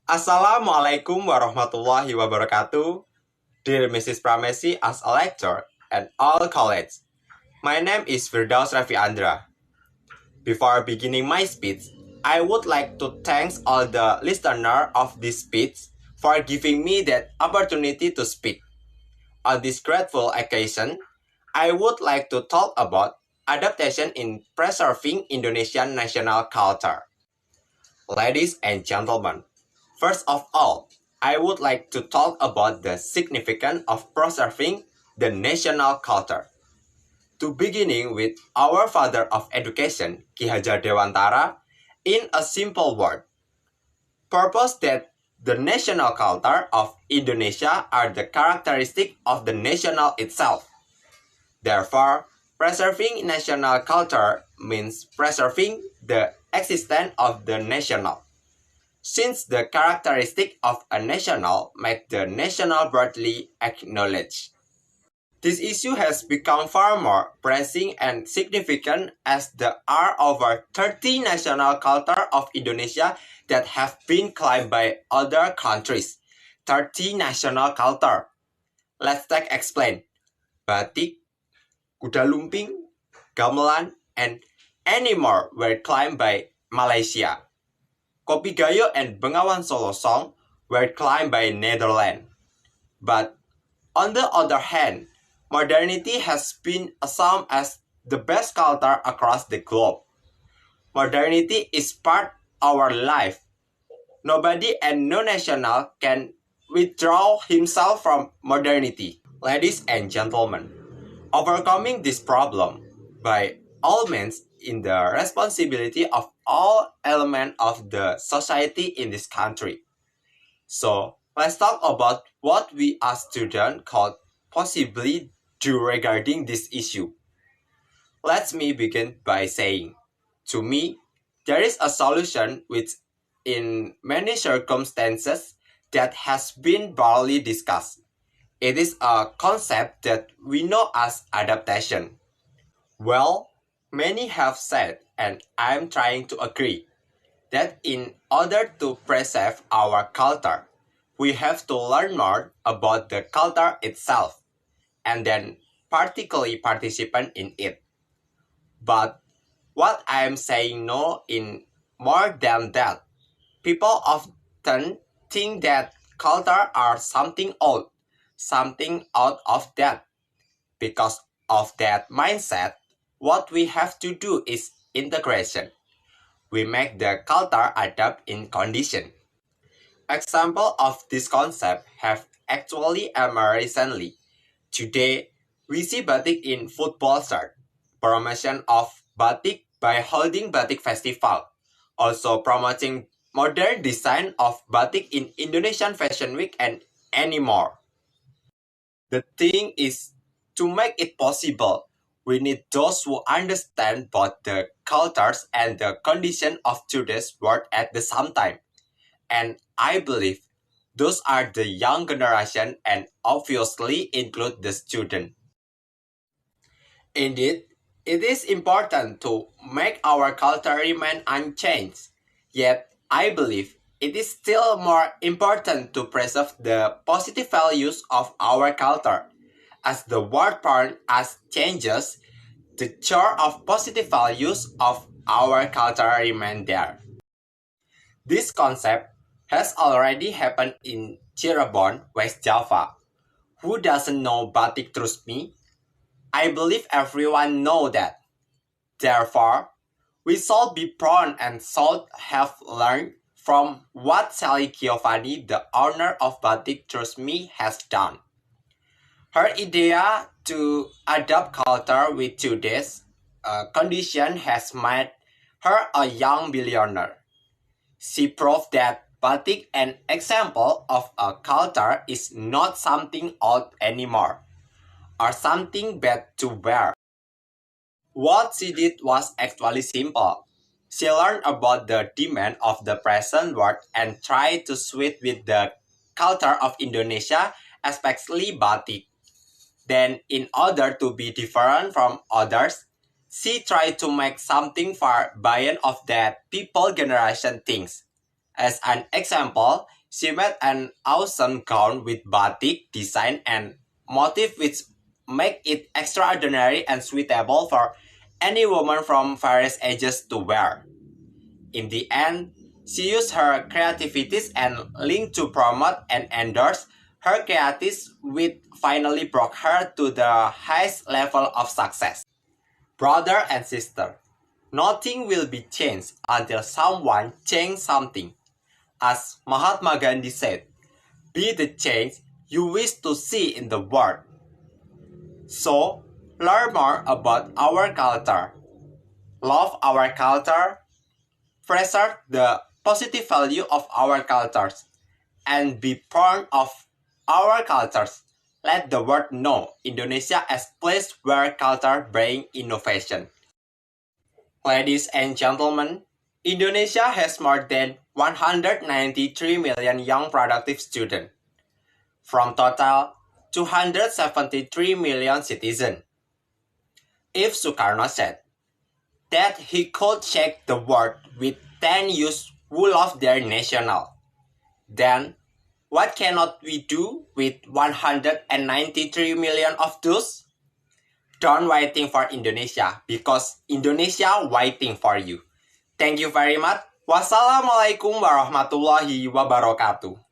Assalamualaikum warahmatullahi wabarakatuh. Dear Mrs. Pramesi as a lecturer and all colleagues, my name is Firdaus Raffi Andra. Before beginning my speech, I would like to thank all the listeners of this speech for giving me that opportunity to speak. On this grateful occasion, I would like to talk about adaptation in preserving Indonesian national culture. Ladies and gentlemen, first of all, I would like to talk about the significance of preserving the national culture. To beginning with our father of education, Ki Hajar Dewantara, in a simple word, purpose that the national culture of Indonesia are the characteristic of the national itself. Therefore, preserving national culture means preserving the existence of the national. Since the characteristic of a national make the national broadly acknowledged. This issue has become far more pressing and significant as there are over 30 national culture of Indonesia that have been claimed by other countries. 30 national culture. Let's take explain. Batik, Kuda Lumping, Gamelan, and any more were claimed by Malaysia. Kopi Gayo and Bengawan Solo Song were claimed by Netherlands. But on the other hand, modernity has been assumed as the best culture across the globe. Modernity is part of our life. Nobody and no national can withdraw himself from modernity. Ladies and gentlemen, overcoming this problem by all means in the responsibility of all elements of the society in this country. So let's talk about what we as students could possibly do regarding this issue. Let me begin by saying, to me, there is a solution which in many circumstances that has been barely discussed. It is a concept that we know as adaptation. Well, many have said, and I'm trying to agree, that in order to preserve our culture, we have to learn more about the culture itself, and then particularly participate in it. But what I am saying no in more than that, people often think that culture are something old, something out of date. Because of that mindset, what we have to do is integration. We make the culture adapt in condition. Examples of this concept have actually emerged recently. Today, we see batik in football shirt, promotion of batik by holding batik festival, also promoting modern design of batik in Indonesian Fashion Week and any more. The thing is, to make it possible, we need those who understand both the cultures and the condition of today's world at the same time. And I believe those are the young generation and obviously include the student. Indeed, it is important to make our culture remain unchanged. Yet, I believe it is still more important to preserve the positive values of our culture. As the world around us changes, the core of positive values of our culture remain there. This concept has already happened in Cirebon, West Java. Who doesn't know batik, trust me? I believe everyone know that. Therefore, we should be proud and should have learned from what Sally Giovanni, the owner of Batik Trust Me, has done. Her idea to adopt culture with today's condition has made her a young billionaire. She proved that batik, an example of a culture, is not something old anymore, or something bad to wear. What she did was actually simple. She learned about the demand of the present world and tried to suit with the culture of Indonesia, especially batik. Then, in order to be different from others, she tried to make something far beyond of that people generation thinks. As an example, she made an awesome gown with batik design and motif which make it extraordinary and suitable for any woman from various ages to wear. In the end, she used her creativities and link to promote and endorse her creatives, which finally brought her to the highest level of success. Brother and sister, nothing will be changed until someone changes something. As Mahatma Gandhi said, be the change you wish to see in the world. So, learn more about our culture, love our culture, preserve the positive value of our cultures, and be proud of our cultures. Let the world know Indonesia as a place where culture brings innovation. Ladies and gentlemen, Indonesia has more than 193 million young productive students, from total 273 million citizens. If Sukarno said that he could shake the world with 10 youths who love their national, then what cannot we do with 193 million of those? Don't waiting for Indonesia because Indonesia waiting for you. Thank you very much. Wassalamualaikum warahmatullahi wabarakatuh.